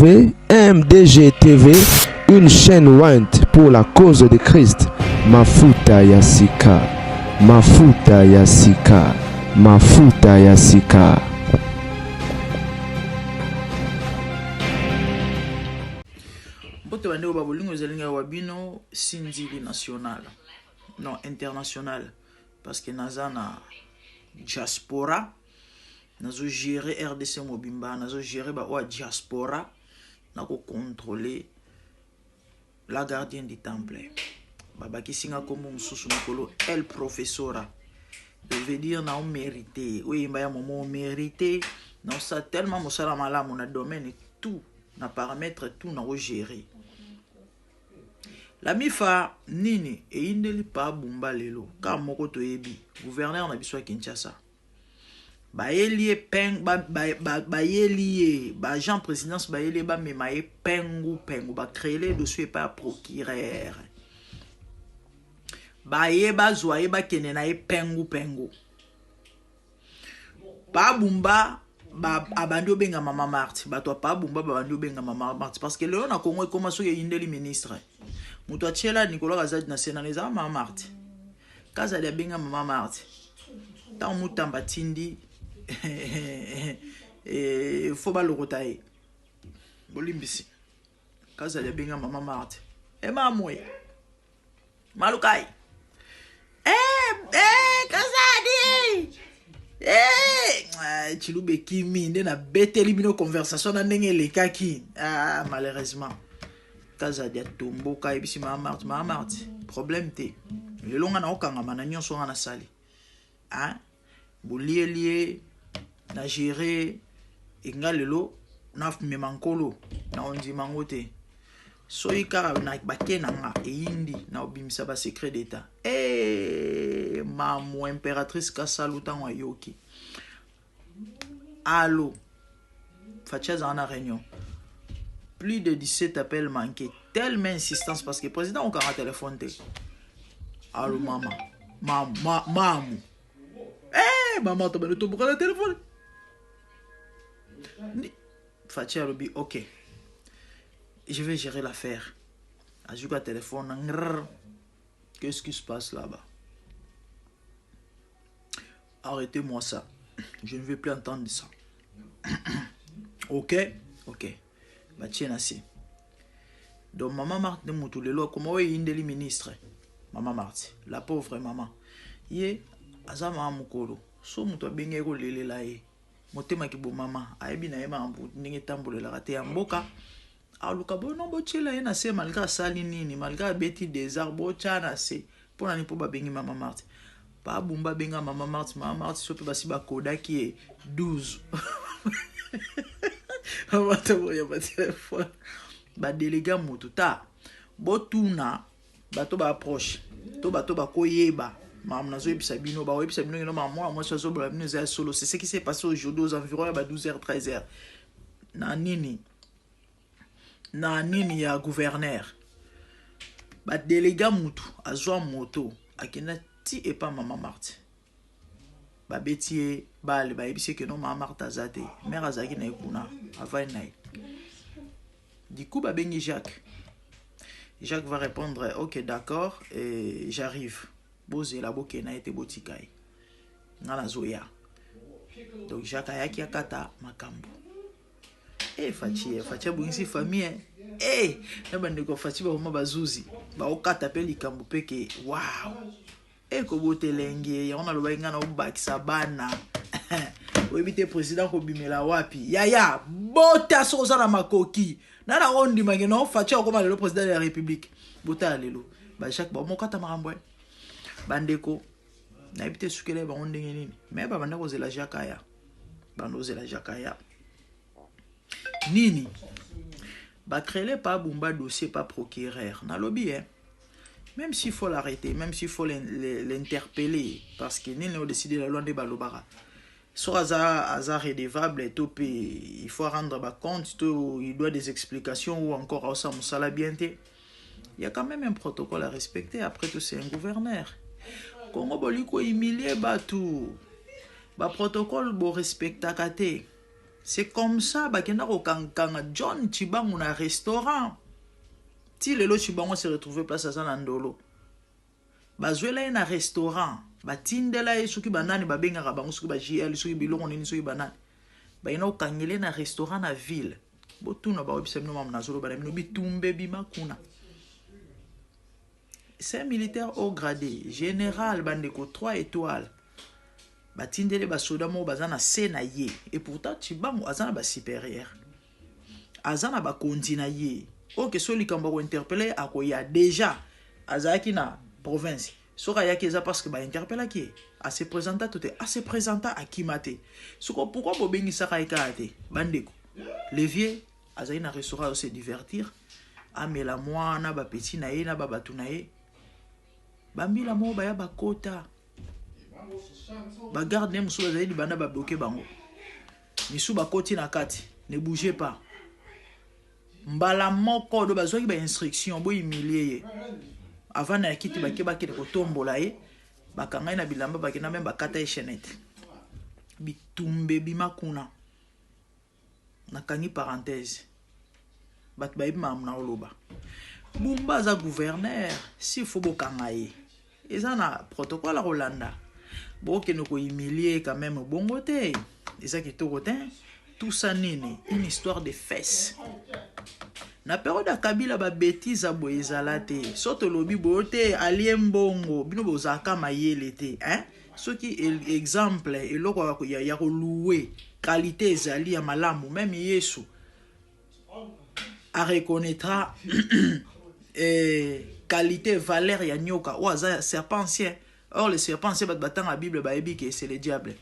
MDG TV, une chaîne Wint pour la cause de Christ. Mafuta Yasika, Mafuta Yasika, Mafuta Yasika. Bote bande o babolingo zelinga wabino sinzili national, non international, parce que naza na diaspora, nazo gérer RDC Mobimba, nazo gérer ba wa diaspora, nako contrôler la gardienne du temple. Baba kisinga comme mususu mukolo el professora. Je veux dire na on mérité. Oui, mbaya momo mérité. Non ça tellement mosala malamu na domaine tout, na paramètre tout na gérer. La mifa nini e indeli pa bumba lelo ka moko to yebi gouverneur na biso Kinshasa ba elie peng ba yelie ba agent présidence ba yelie ba memaye pengu ba créer les dossiers par procureur ba yeba zoye ba kenena e pengu ba bumba ba abandi benga mama Marti ba to pa bumba ba abandi benga mama Marti parce que le na Congo commence que indeli ministre Mutua Tchela Nicolas Razad na senaneza mama Marti. Kaza de benga mama Marti. Tant mutamba tindi faut ba lokotaye. Bolimbisi. Kaza de benga mama Marti. Mamwe. Malukai. Kazadi. Chilube kimi ndena beteli bino conversation na ndenge lekaki. Malheureusement. Kaza dia tombo ka ebisi mama Marti problème te le longa na okanga mana nyonso nga na sali bolie na gérer engalelo na memankolo na ondi mangote soika na bakena nga eindi na obimisa ba secret d'état maman impératrice Kasaluta wa yoki allo fachaza en réunion. Plus de 17 appels manqués. Tellement insistance parce que le président a un téléphone. Allô, maman. Maman. Maman, tu as le téléphone. Fatih a dit, ok. Je vais gérer l'affaire. J'ai eu un téléphone. Qu'est-ce qui se passe là-bas? Arrêtez-moi ça. Je ne veux plus entendre ça. Ok? Ok. Donc maman Marthe de Moutoulélo, comment est indeli ministre? Maman Marthe, la pauvre maman. Yé, azama mukolo. So muto benge ko lele la ye. Motema ki bo mama, ayebi na yema ambu ndenge tambole la rate ya mboka. Aluka bo no bochela ye na se malgré sali nini, malgré beti des arbres chana se. Pona ni po ba bengi maman Marthe. Pa bumba benga maman Marthe so pe basi ba koda ki e 12. Ya ba téléphone ba délégué moto ta botuna bato ba approche to bato ba koyeba mam nazo ebisa bino ba ebisa bino no moi so bla bino za solo c'est ce qui s'est passé aujourd'hui aux environs ya 12h 13h na nini ya gouverneur ba délégué moto azwa moto akina ti et pas maman Marthe ba betier bale ba ebise que non maman Marthe azate mère azaki na ekuna avant naï. Du coup, bah, bengi Jacques. Jacques va répondre, ok, d'accord, j'arrive. Bose la boke na été botikai. Nana zoya. Donc Jacques ayaki akata makambo. Fatia bungisi famille. Na bande ko Fatia ba bazuzi. Ba okata pe likambo peke. Wow. Ko botelenge, ya ona loba ngana obakisa bana. Webite président ko bimela wapi. Yaya, bota soza na makoki. Nana ondi mageno Fatia ko le président de la République. Bota lelo. Ba Jacques ba mokata marambwe. Bandeko na ebite sukele ba onde nini. Mais ba banda ko zela Jakaya. Bando zela Jakaya. Nini. Ba créer pas bumba dossier pas procureur. Na lobby même s'il faut l'arrêter, même s'il faut l'interpeller parce que nini a décidé la loi de Balobara. Soit hasard redevable et il faut rendre compte, il doit des explications ou encore à ça bien. Il y a quand même un protocole à respecter. Après tout, c'est un gouverneur. Congo boliko humilié tout. Ba protocole bo respecta kate. C'est comme ça bakenda ko kanga John Chibangu na restaurant. Ti lelo Chibangu se retrouver place à na ndolo. Bazwela na restaurant, batindela soki banani babengaka bango soki ba JL soki biloko nini soki banani. Ba ina okangele na restaurant na ville. Botuna ba website no mamna zolo bana mino bitumbe bima kuna. C'est un militaire haut gradé, général bandeko 3 étoiles. Batindele ba soda mo bazana sena ye et pourtant Chibangu azana ba supérieur. Azana ba kontina ye. OK soli kamba ko interpeller akoya déjà azaki na province. Soka yaki eza parce que ba interpeller qui a se présenter tout a se présenter à Kimate. Soko pourquoi bobengi saka ikate bandeko. Levier azaki na restaurant se divertir. Amela mwana ba petit na ye na ba batu na ye. Bambila mo ba ya bakota. Ba garde nem so azali banda ba bloquer bango. Misu ba koti na kati, ne bougez pas. Mbala moko do bazwa ki ba instruction bo humilier. Avant na kiti ba ke ko tombola ye, ba kanga na bilamba ba kena même ba kata e chenette. Bitumbe bimakuna. Na kangi parenthèse. Bat ba ibma amna oloba. Bumba za gouverneur, si faut bo kanga ye. Eza na protocole à Rolanda. Bon, que nous humilier quand même bon côté. Et ça qui est tout ça nini, une histoire de fesses. Na période de Kabila ba bêtise a boyezalate. Soto lobi bote aliem bongo, bino bozaka mayele te, hein? Ce qui est exemple et loko ya louer qualité ezali ya malamu même Yesu a reconnaîtra qualité valeur ya nyoka ou aza serpent ancien. Or, le serpent, c'est battant la Bible, c'est le diable.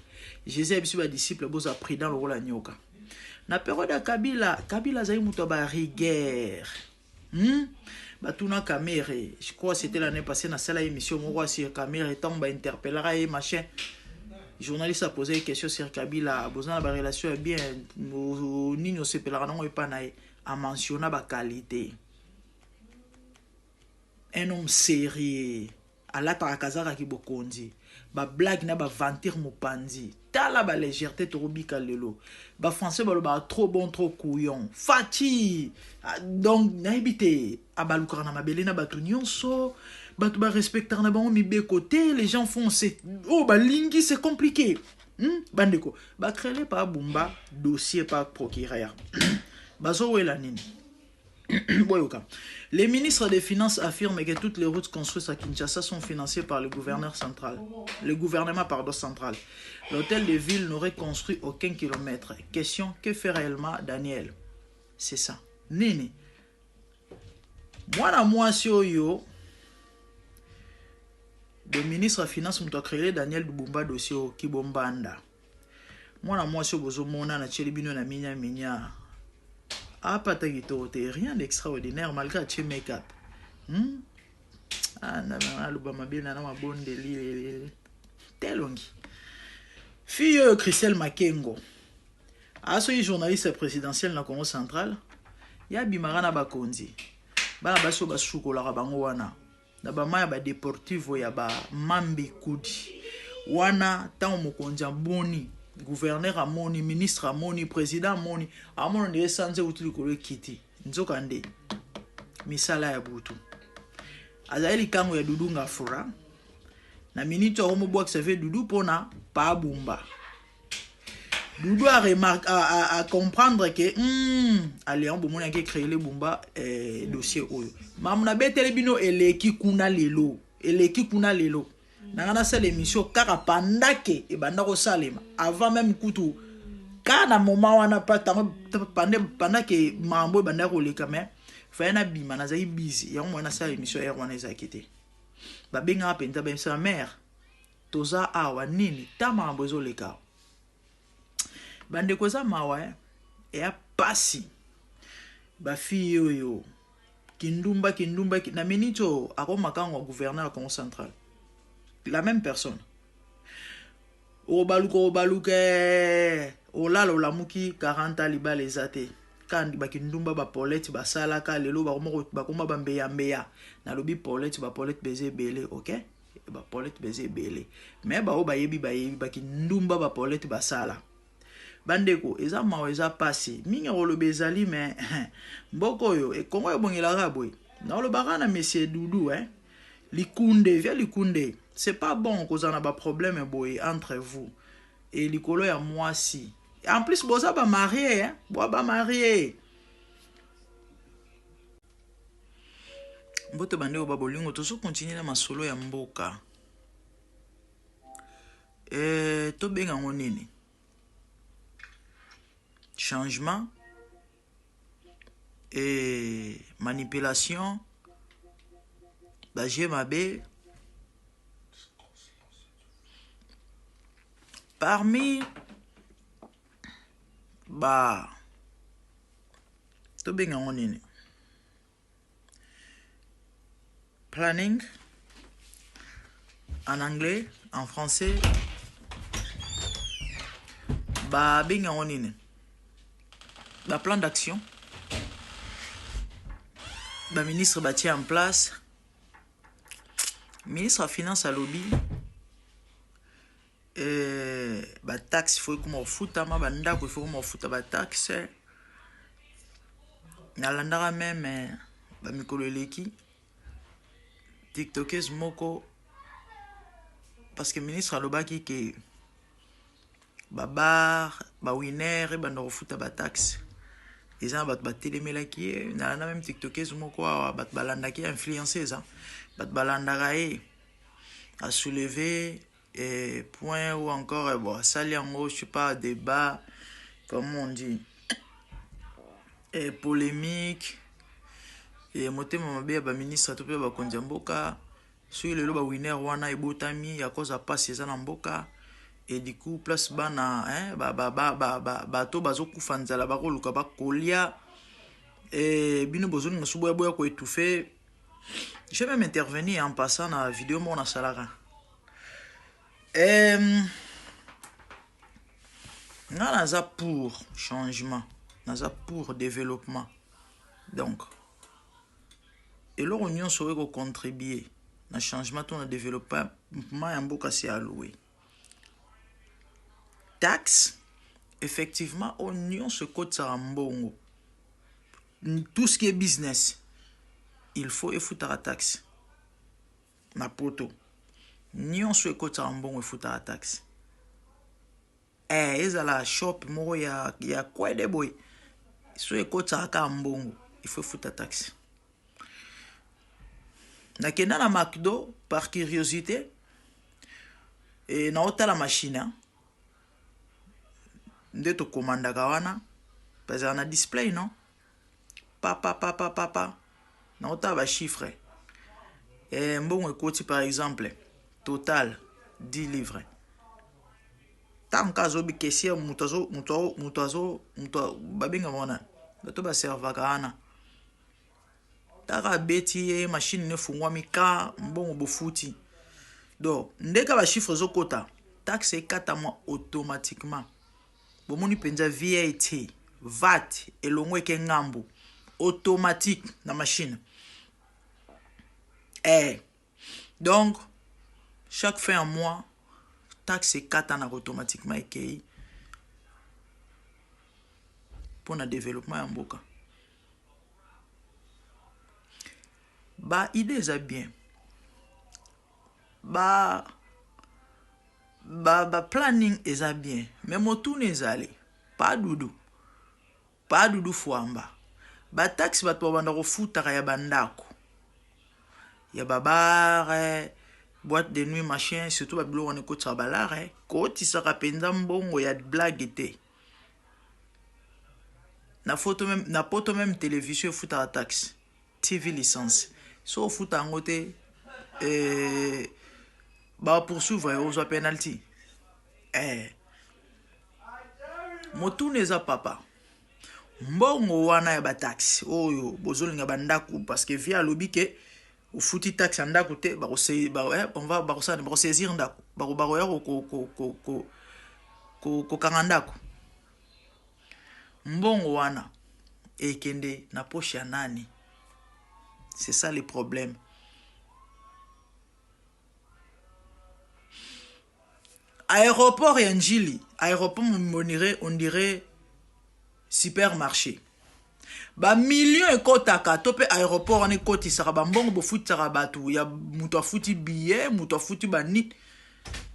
Jésus est un disciple, il a pris dans le rôle de Nyoka. Dans la période de Kabila, Kabila a eu une rigueur. Batuna Kamere, je crois que c'était l'année passée, dans cette émission, on voit sur Kamere, tant qu'on interpellera et machin. Le journaliste a posé une question sur Kabila, besoin de la relation bien, Nino Sepelera, non, et pas a mentionné la qualité. Un homme sérieux. Ala tarakazaka ki bokonzi ba blague na ba vantir mopanzi tala ba légèreté torobika lelo ba français ba trop bon trop couillon fati donc naibité abaluka na mabele na batu nyonso batu ba respecter na bango mi be côté les gens font c'est oh ba lingi c'est compliqué bandeko ba créer pas bumba dossier par procureur bazo wela nini boyoka. Les ministres des Finances affirment que toutes les routes construites à Kinshasa sont financées par le gouvernement central. L'hôtel de ville n'aurait construit aucun kilomètre. Question, que fait réellement Daniel? C'est ça. Nini. Moi, si yo, le ministre des Finances m'a créé Daniel Dubumba dossier Kibombanda. Moi, si yo, mona na chelibino na minya. Ah, pas rien d'extraordinaire malgré le make-up. Ah, l'Obama bien, ma bonne délire. Telongi. Fille Christelle Makengo. Ah, ce journaliste présidentiel dans le Congo central. Il y a Bimarana Bakonzi. Ba baso basuko la bango wana. Na ba maya ba deportivo ya ba Mambi Kudi. Wana ta mokonja boni. Gouverneur amoni, ministre amoni, président amoni, amoni de sanze utili kolo kiti. Nzokande. Misala ya butu. Azaeli kango ya Dudu ngafura. Na minito homo boak se fait Dudu pona pa bumba. Dudu a comprendre que allez on bomona qui créer le bumba dossier oyo. Mamuna betele bino eleki kuna lelo. Eleki kuna lelo. Nangana sa l'émission kaka pandake e bandako salema avant même kutu kana moment wana pas pendant que mambo bandako le kame fa na bima na zai busy ya mwana sa l'émission ya wana ezakite ba benga penta ba sa mère toza awa nini ta mambo zo le ka bandeko za mawa e a pasi ba fi yo kindumba na minito akoma kango gouverneur Congo central. La même personne. Obaluke olala olamuki 40 liba les ate. Kandi bakindumba ba Paulette ba salaka lelo ba komba ba mbeya na lobi Paulette beze belé, OK? Ba Paulette beze belé. Mais ba yebi bakindumba ba Paulette ba sala. bandeko eza mawa eza passé mingi oloba ezali mais mboko yo e Kongo ebongelaka boy na olobaka na monsieur Doudou likunde via likunde c'est pas bon kozana ba problème boy entre vous et likolo ya mwasi en plus boza ba marié ba marié mbote bandeko ba bolingo tozo continuer na masolo ya mboka to benga ngonini changement et manipulation baje mabe parmi to benga ngonini planning en anglais en français benga ngonini plan d'action ministre bâti en place ministre de finance à lobby taxe il faut comme futa ma bandako il faut comme futa taxe nalandaka même mikolo eleki tiktokers moko parce que ministre alobaki ke bar winner et bando futa taxe ils ont bat télémelaki na même tiktokers moko bat balandaki influenceuse bat balandaka à soulever point ou encore bon sali yango je sais pas débat comme on dit polémique motema mabe ba ministre to pe ba konja mboka sur le ba winner wana ebotami à cause passe eza na mboka et du coup place bana bato bazokufa nzala bakoluka bakolia bino bozoni ngasubo boya ko étouffer. Je vais même intervenir en passant dans la vidéo mon salara naza pour changement naza pour développement donc et leur union serait qu'on contribuer na changement ton développement en mboka c'est alloué taxe effectivement union se cote ça mbongo tout ce qui est business il faut foutre la taxe na poto union se cote ça mbongo foutre la taxe ezala shop moko ya quoi de boy so cote ça ka mbongo il faut foutre la taxe nakenda na McDo par curiosité et na ota la machine nde to komandaka wana parce qu'on a display non papa na ota ba chiffre mbongo ekoti par exemple total 10 livres tant kazo bi caissier muto babenga mona bato ba servaka wana taka beti machine ne fungwami ka mbongo bofuti donc ndeka ba chiffre zokota taxe ekata moi automatiquement bomoni penza VAT VAT elongwe ke ngambo automatique na machine donc chaque fin en mois taxe ekata na automatiquement ekei pour le développement ya mboka idée eza bien planning eza bien mais motune ezali pas dudu fuamba taxe bato babanda kofutaka ya bandako ya babare boîte de nuit machin surtout babilo wana ekotisa balare kotisaka penza mbongo ya blague te na poto même télévision efutaka taxe TV licence so ofuta yango te poursuivre ozwa penalty motune eza papa mbongo wana ya bataxe oyo bozolinga bandako parce que via alobi ke ofuti taxe ndako te bakosaisir ndako bakoya kokanga ndako mbongo wana ekende na poche ya nani? C'est ça le problème. aéroport ya njili aéroport on dirait supermarché ba million ekotaka to pe aéroport ane kotisaka bambongo bofutisaka batu ya mutu afuti billet mutu afuti bani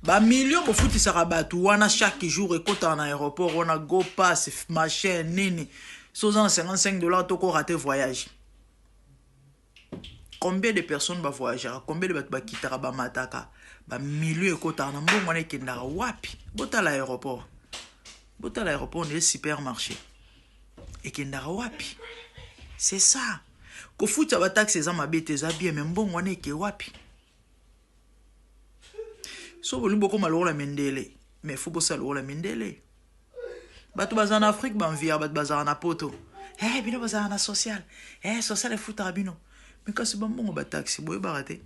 ba million bofutisaka batu wana chaque jour ekotaka na aéroport wana go pass machin nini sozana $55 toko raté voyage. Combien de personnes va voyager? Combien de batu ba kitaka ba mataka ba million ekotaka na mbongo wana ekendaka wapi? Bota l'aéroport on est supermarché ekendaka wapi? C'est ça. Kofuta ba taxe za mabete za bien mais mbongo wana eke wapi? So boli boko malola mendele mais faut bossa lola mendele. Batu baza en Afrique banvia batu baza na poto. Bino baza na social. Social e futa bino. Mais kasi bambongo ba taxe boye barate.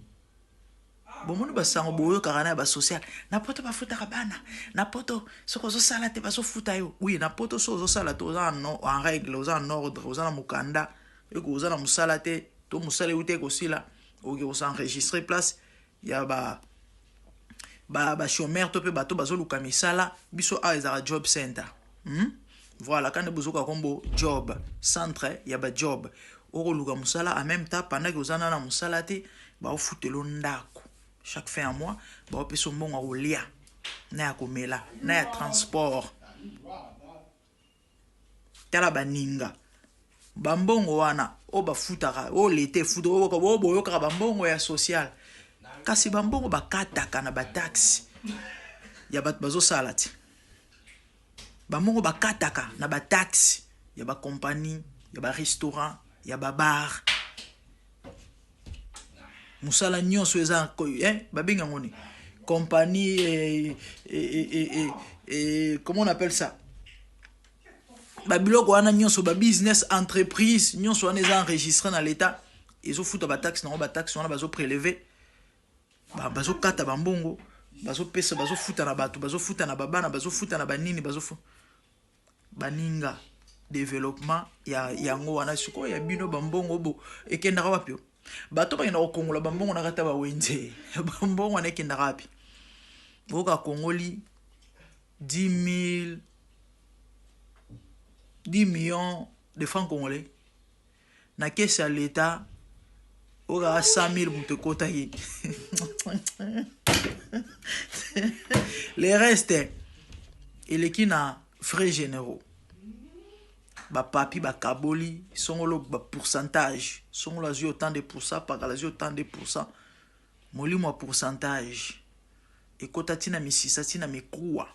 Bomoni basango boyo karana ba social. Na poto ba futa bana. Na poto soko zo sala te ba so futa yo. Oui, na poto so zo sala to za en règle, oza en ordre, oza na mukanda. Eko oza na musala te, to musala ute ko sila. Oke oza enregistrer place. Ya ba chômeur to pe bato bazo luka misala biso a ezara job center. Voilà, quand vous avez combo job centre, il y a ba job. Oro luka musala en même temps pendant que vous en avez musala te, ba ofute londako. Chaque fin à mois, ba ope so mbongo olia. Na ya komela, na ya transport. Tala baninga. Bambongo wana o ba futaka, o lete futo o boyoka bambongo ya social. Kasi bambongo bakataka na ba taxi. Ya bat bazo salati. Bambongo bakataka na ba taxi, ya ba compagnie, ya ba restaurant, ya ba bar. Musala nyonso eza babenga ngoni. Compagnie comment on appelle ça? Babiloko wana nyonso ba business entreprise nyonso wana eza enregistré dans l'état. Ezo futa ba taxe na ba taxe wana bazo prélever. Bazo kata bambongo, bazo pesa bazo futa na batu, bazo futa na babana, bazo futa na banini, bazo baninga développement ya yango wana suko ya bino bambongo bo ekenda wapi? Bato ba ina okongola bambongo na kata ba wenze. Bambongo wana ekenda wapi? Boka kongoli 10 millions de francs congolais. Na caisse à l'état oka 100 000 mutu kota yi. Les restes eleki na frais généraux. Ba papi ba kaboli songolo ba pourcentage. Songolo azu autant de pourcent par la autant de pourcent. Molimo pourcentage. Et kota tina misisa tina mikuwa.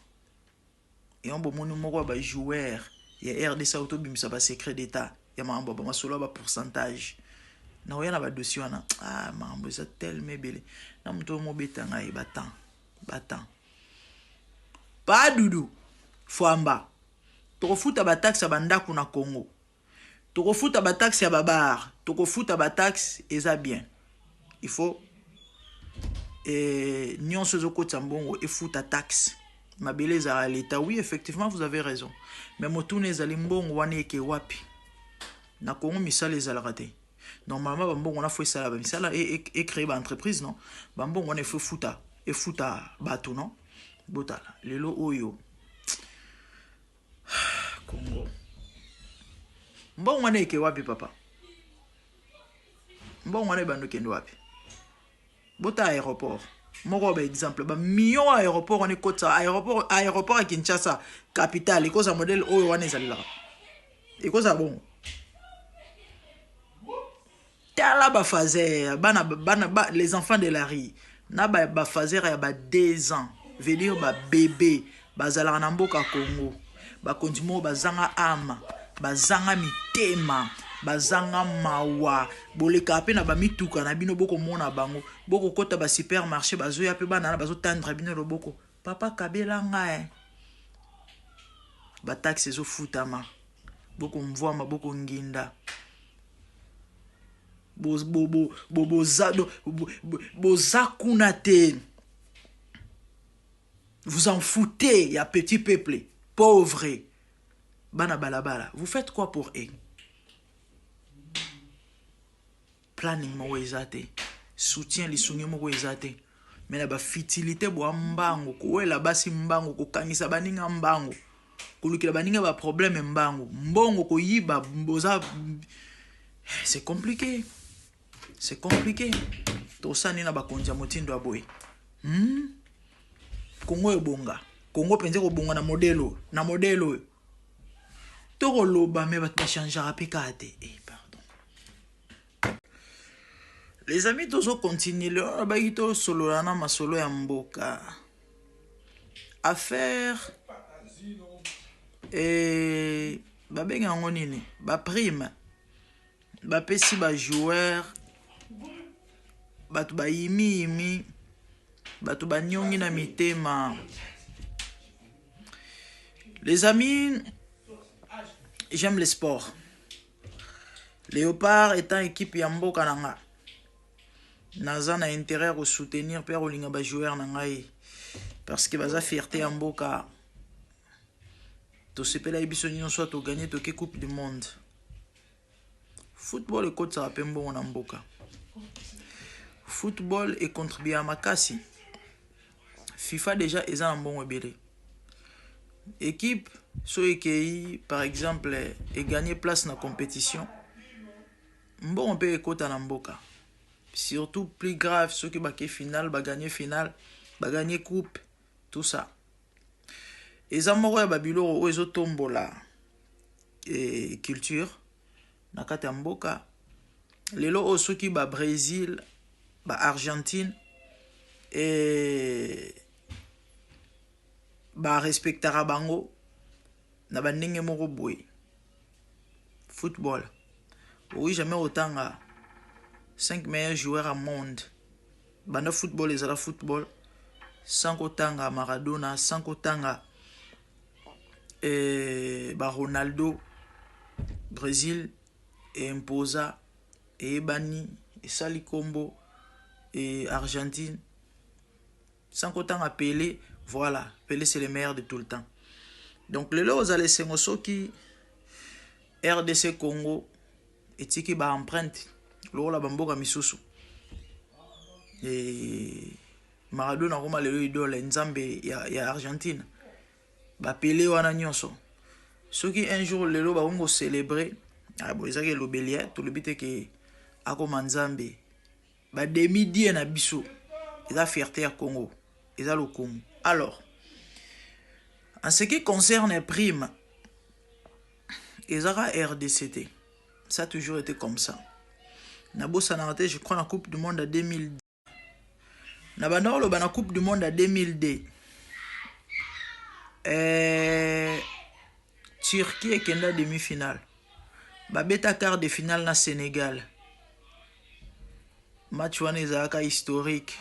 Et on bomoni moko ba joueur. Ya RDC auto bimisa ba secret d'état. Ya mambo ba masolo ba pourcentage. Na oyana ba dossier wana mambo za tellement belé na mto mo betanga e batan pas dudu fwamba tokofuta ba taxe bandako na Congo tokofuta ba taxe ya babar tokofuta ba taxe eza bien il faut nyonso zokota mbongo e futa taxe mabele za l'état. Oui, effectivement vous avez raison, mais motune ezali mbongo wana eke wapi na Congo misala ezalaka te. Normalement bambongo on a fait ça et créer ba entreprise non bambongo on a fait futa bato non botala lelo oyo Congo mbongo wana eke wapi papa mbongo wana bando kendo wapi bota aéroport moko ba exemple ba million aéroport on est kota aéroport à Kinshasa capitale ikoza modèle oyo wana ezalila ikoza bon. Tala ba fazer les enfants de la rue na ba fazer ya ba 2 ans veut dire ba bébé bazala na mboka Congo ba kondimo bazanga ama bazanga mitema bazanga mawa boleka pe na ba mituka na bino boko mona bango boko kota ba supermarché bazo ya pe bana bazo tendre bino loboko papa kabela nga ba taxe zo futama boko mvwa boko nginda vous en foutez, ya petit peuple pauvre bana balabala. Vous faites quoi pour eux? Planning mo ezate, soutien li sungi mo ezate. mais na ba futilité bo mbango ko wela basi mbango ko kangisa baninga mbango ko lukila baninga ba problème mbango mbongo ko yiba boza. C'est compliqué. C'est compliqué. To sani na bakonja motindo aboy. Kongo ebonga. Kongo penze ko bonga na modelo, To ko loba me bat changer apikate. Pardon. Les amis, tous continuent le baito solo na masolo ya mboka. Affaire et babenga ngonini, ba prime. Ba pesi ba joueur batu ba yimi batu ba nyongi na mitema. Les amis, j'aime le sport. Léopard étant équipe ya mboka nanga, naza na intérêt à soutenir per olinga ba joueur nangai parce que baza fierté ya mboka. To sepela ibiso nyonso to gagner to ke coupe du monde. Football et côté ça pembo en mboka. Football et contribuer à makasi. FIFA déjà est un bon ebele. Équipe so ekei par exemple et gagner place dans la compétition. Bon on peut écouter en mboka. Surtout plus grave ceux qui baké final, ba gagner coupe, tout ça. Les amoureux ya babilo o ezo tombola et culture. Nakata mboka lelo osoki ba Brésil ba Argentine et ba respectera bango na bandenge moko boy football. Oui, jamais autant 5 meilleurs joueurs au monde. Banda football et la football sans autant Maradona, sans autant ba Ronaldo Brésil et Imposa et Ebani et Sali Combo et Argentine sans qu'autant à Pelé. Voilà, Pelé c'est le meilleur de tout le temps. Donc le lot aux allez qui RDC Congo et tiki ba empreinte lo la bamboka misusu et Maradona Roma le idole Nzambe ya Argentine ba Pelé wana nyonso ceux qui un jour le lot ba ongo célébrer. Ah bon, ils ont le bélier, tout le but que ako manzambe ba demi-die na biso. Ils ont fierté à Congo. Ils ont le Congo. Alors, en ce qui concerne prime, ils ont RDCT. Ça a toujours été comme ça. Nabo Sanarate, je crois, la Coupe du Monde à 2010. Nabandolo, la Coupe du Monde à 2002. Turquie est Kenda demi-finale. Babeta quart de finale na Sénégal. Match wanezaka historique.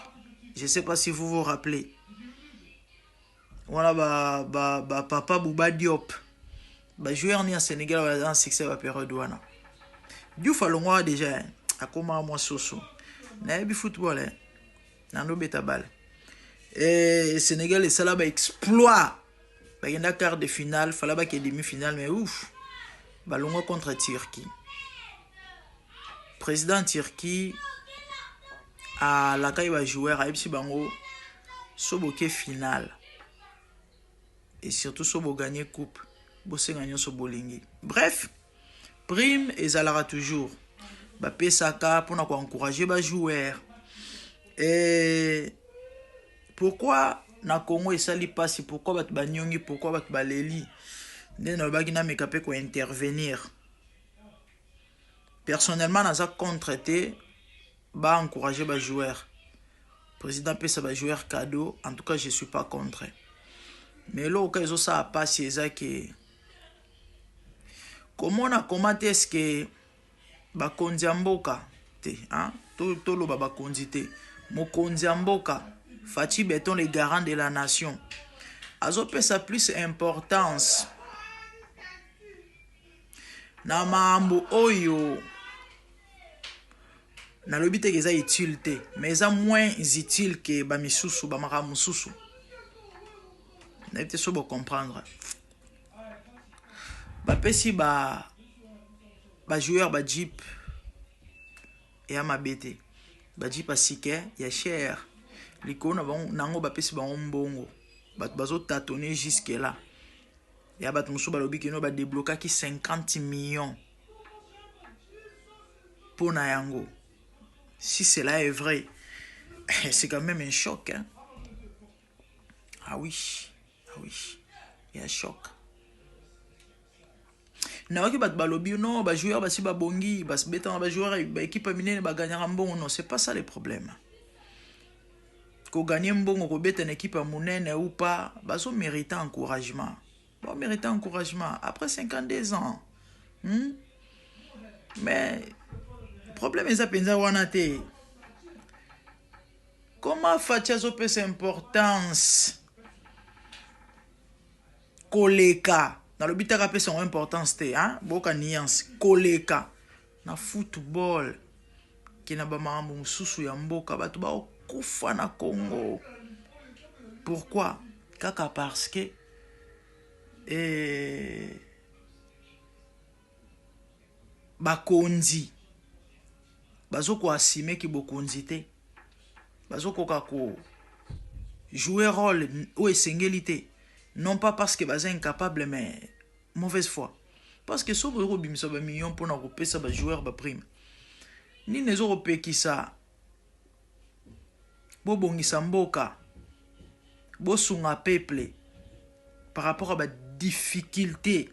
Je sais pas si vous vous rappelez. Voilà papa Bouba Diop. Ba joueur ni en Sénégal va en succès va période wana. Du falongwa déjà a comment moi soso. Na bi football hein. Nando beta balle. Et Sénégal et ça là ba exploit. Ba yenda quart de finale, fallait ba que demi-finale mais ouf. Balongo contre Turquie. Président Turquie à la caille va jouer à Epsi Bango soboke finale. Et surtout sobo gagner coupe. Bossé gagner so bolingi. Bref, prime et zalara toujours. Ba pesaka pour encourager ba joueur. Et pourquoi na Congo et sali passe pourquoi bat banyongi pourquoi bat baleli. Intervenir. Personnellement, dans un contre-traité, bah encourager les joueurs. Président peut ça joueur cadeau. En tout cas, je suis pas contre. Mais là, au cas où ça a passé, c'est que comment on a commenté est-ce que bah kondiamboka te hein tout le baba kondité mo kondiamboka Fati Beton les garants de la nation. Azo peut ça plus importance. Na mambo oyo na lobite que ça utile te mais ça moins utile que ba misusu ba mara mususu na été so bo comprendre ba pesi ba joueur ba jeep et à ma bête ba jeep a sike ya cher likolo na bango nango bapesi bango mbongo bato bazotatone jusque là ya bato mosusu balobi keno badeblokaki 50 millions pour na yango. Si cela est vrai, c'est quand même un choc, hein? Ah oui, il y a un choc. Na waki bat balobi non, ba joueur basi ba bongi, bas beta ba joueur ba équipe minene ba gagner mbongo, non, c'est pas ça le problème. Ko gagner mbongo ko beta une équipe munene ou pas, baso mériter encouragement. Bon mériter encouragement après 52 ans. Mais problème est ça penza wana te. Comment Fatia pèse importance koleka na le bitaka pèse son importance te hein boka nuance koleka na football qui na ba mambo mususu ya mboka bato ba kufa na Congo. Pourquoi? Kaka parce que bakonzi bazoko assumer ki bokonzi te bazoko kako jouer rôle ou esengeli, non pas parce que baza incapable mais mauvaise foi, parce que sobo ko bimisa ba million pour na ko pesa ba joueur ba prime ni nezo ko pekisa bo bongisa mboka bo sunga peuple par rapport à ba difficulté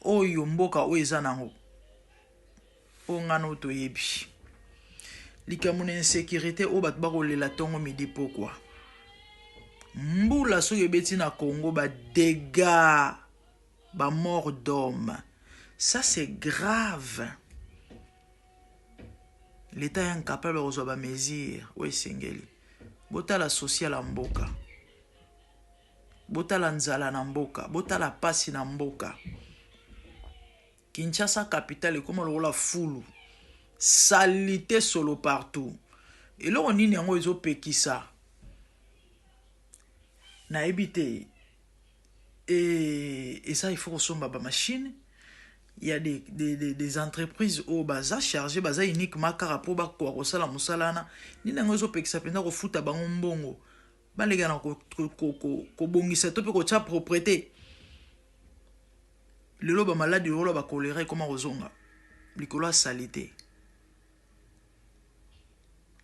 oyo mboka o ezanango o ngano to yebi likamuna insécurité o bat ba kolela tongo midi. Pourquoi? Mbula so yebeti na Congo ba dégâts ba mort d'homme, ça c'est grave. L'état est incapable de recevoir ba mesure o esengeli bota la social en mboka, bota la nzala na mboka, bota la pasi na mboka. Kinshasa capitale comme la foule salité solo partout et là on dit yango ezo pekisa na ebité et ça il faut resomba ba machine. Il y a des entreprises au baza chargé baza uniquement car pour ba ko sala musalana ni nango ezo pekisa penda ko futa bango mbongo ba lega na ko bongisa to pe ko cha propriété le loba malade le loba choléra comment rozonga likolo salité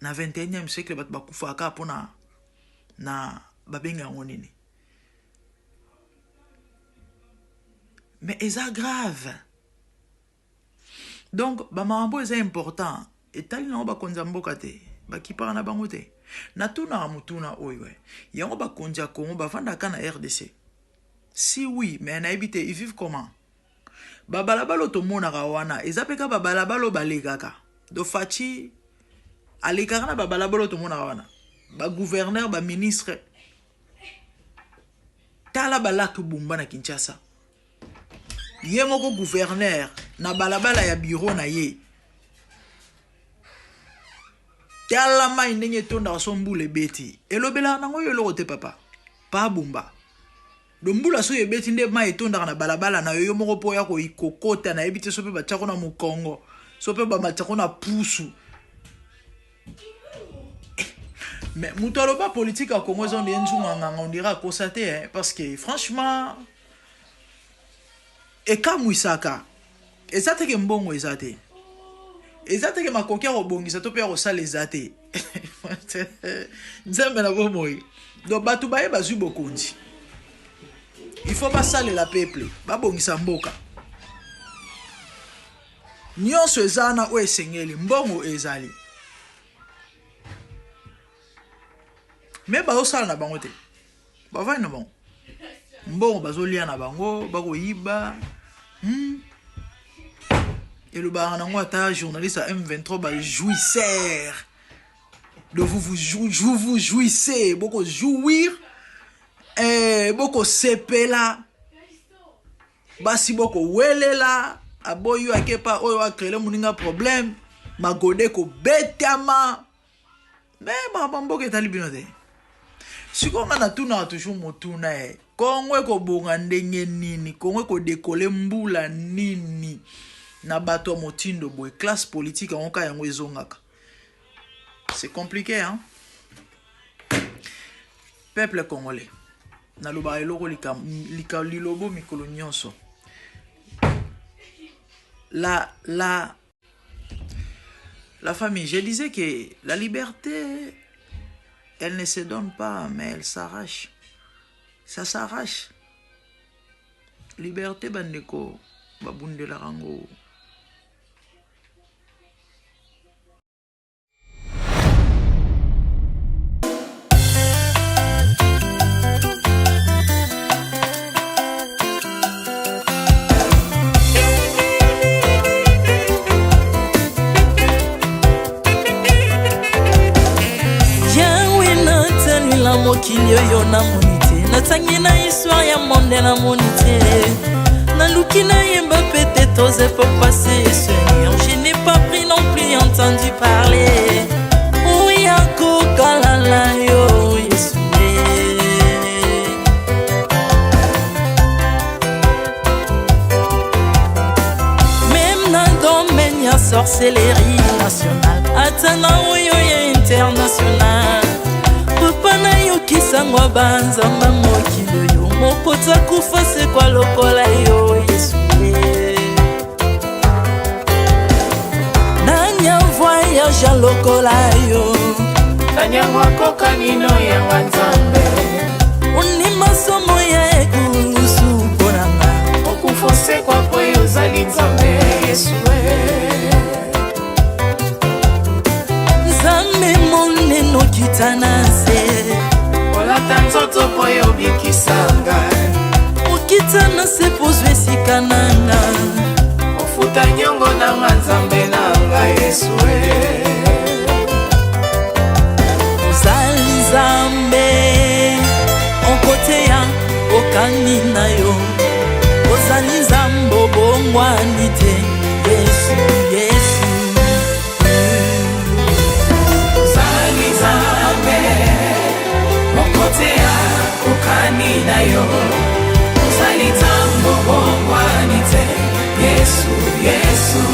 na 21e siècle bat bakufa aka pona na babenga ngonini. Mais c'est grave. Donc ba mambo est important et tali na ba konza mboka te ba kipara na bango te na tuna mutuna oyo yango ba konja Congo ba vanda kana RDC. Si oui mais na habité ils vivent comment? Babalabalo to mona rawana ezapeka babalabalo balegaka do fachi alekaka na babalabalo to mona rawana ba gouverneur ba ministre tala balak bumba na Kinshasa ye moko gouverneur na balabala ya bureau na ye tala mai ndenge tonda sombule beti elobela nango yo lokote papa pa bumba dombula so yebeti nde mai tonda na balabala na yo moko po ya ko ikokota na ebite so pe batako na mukongo so pe ba matako na pusu. Mais mutalo ba politique à Congo zone nzunga on dira constater hein, parce que franchement et comme wisaka ezate ke mbongo ezate ke makoki ro bongisa to pe ro sala ezate nzembe na bomoi do batu baye bazu bokonzi il faut pas saler la peuple ba bongisa mboka nyonso ezana o esengeli mbongo ezali mais ba osala na bango te ba vai na bango mbongo bazolia na bango bako yiba et le baranango ata journaliste à M23 ba jouisseur de vous jouissez beaucoup jouir beaucoup sepela basi beaucoup welela aboyo akepa oyo akrele muninga problème magode ko betama mais mabamboke tali binote sikonga na tuna toujours motuna Congo ko bonga ndenge nini Congo ko décoller mbula nini na bato motindo boy classe politique onka yango ezongaka. C'est compliqué hein. peuple congolais naloba eloko lilobo mikolo nyonso la famille, je disais que la liberté elle ne se donne pas mais elle s'arrache, ça s'arrache. Liberté bandeko babundela rango. mokili oyo namoni te natangi na histoire ya monde namoni te naluki nayemba pete toze po passer Seigneur, je n'ai pas pris non plus entendu parler oya kokalala yo Yesu même na domaine ya sorcellerie nationale atana oyo ya international papa na yo kisangwa banzamba mokili yo mokota kufa se kwa lokola yo Yesu nanya voyage lokola yo kanyangwa kokanino ya nzambe oni masomo ya ekusu ponanga okufose kwa poyo zali nzambe Yesu nzambe moneno kitana se olata nzoto poyo bikisanga okitana se pozwe sikananga ofuta nyongo na nzambe nanga Yesu ozali nzambe onkoteya okani na yo ozali nzambe obongwani te Yesu Yesu ozali nzambe onkoteya okani na yo ozali nzambe obongwani te Yesu Yesu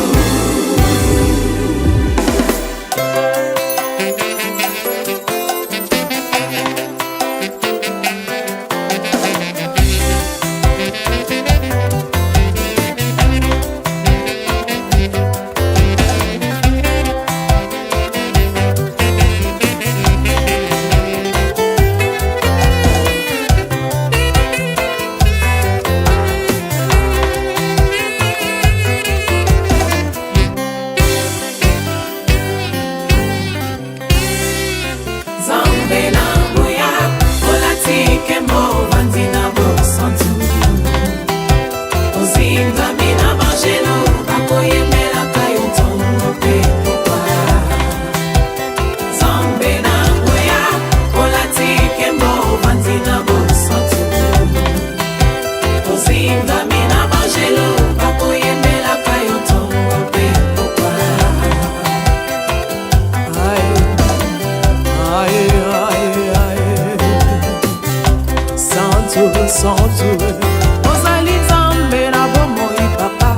ozali nzambe na bomoi papa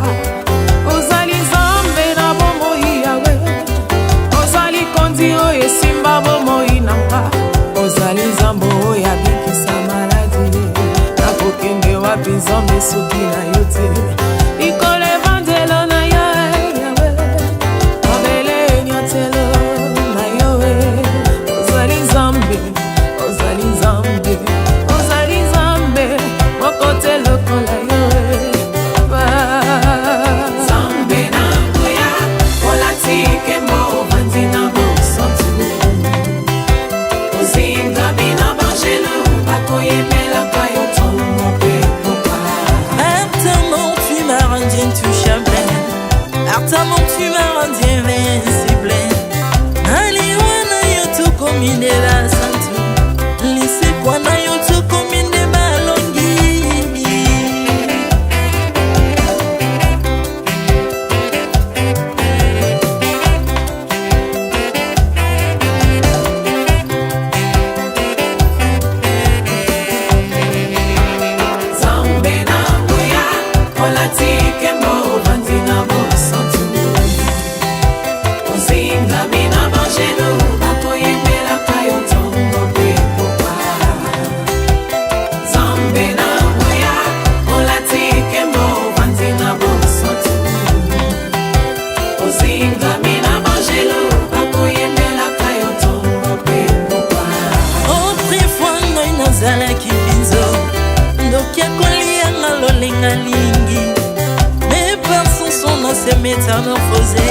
ozali nzambe na bomoi yawe ozali konzi oyo esimba bomoi na mpa ozali nzambe oyo abikisa maladi nakokende wapi nzambe soki na yo te likolo evanzelo na yo yawe mabele nyotelo na yo ozali nzambe ozali nzambe kote lokola yo nzambe na ngoya olatike mo vanzina bosantu ozinga bina bangelo bakoyemelaka yo ntongo mpe popa Artamon tu m'as rendu intouchable Artamon tu m'as rendu invincible Aliwana yo tukomindela santu lisekwa na yo tukominde balongi nalingi. Mais par son nom c'est métamorphosé.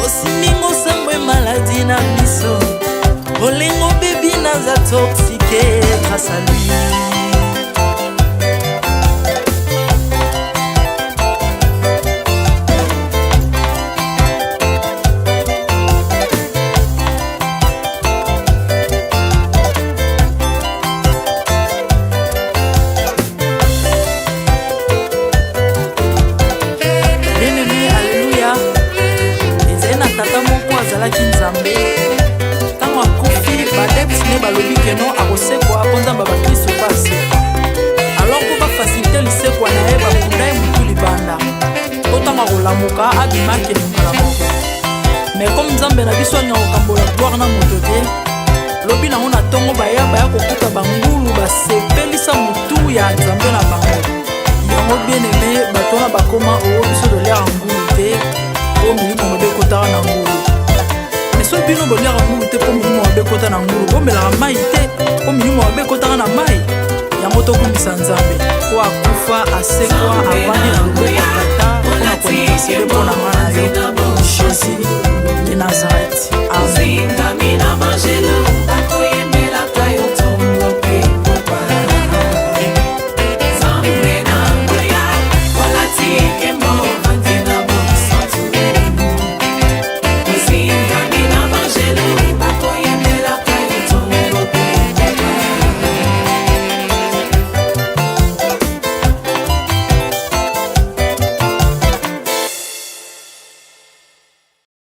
Aussi mosambo maladie na biso. Olengo baby naza toxiqué grâce à lui. Mais comme Nzambe na biso nya okambola gloire na moto te lobi na ona tongo baya kokuta bangulu basepelisa mutu ya Nzambe na bango yango bien aimé batona bakoma o biso de l'air ngulu te o milimo mabe kotara na ngulu mais so bino bo l'air ngulu te po milimo mabe kotara na ngulu o mela mai te po milimo mabe kotara na mai yango to kumbisa Nzambe ko akufa asekwa avani na ngulu kata ko na konisa sele pona mana yo Jésus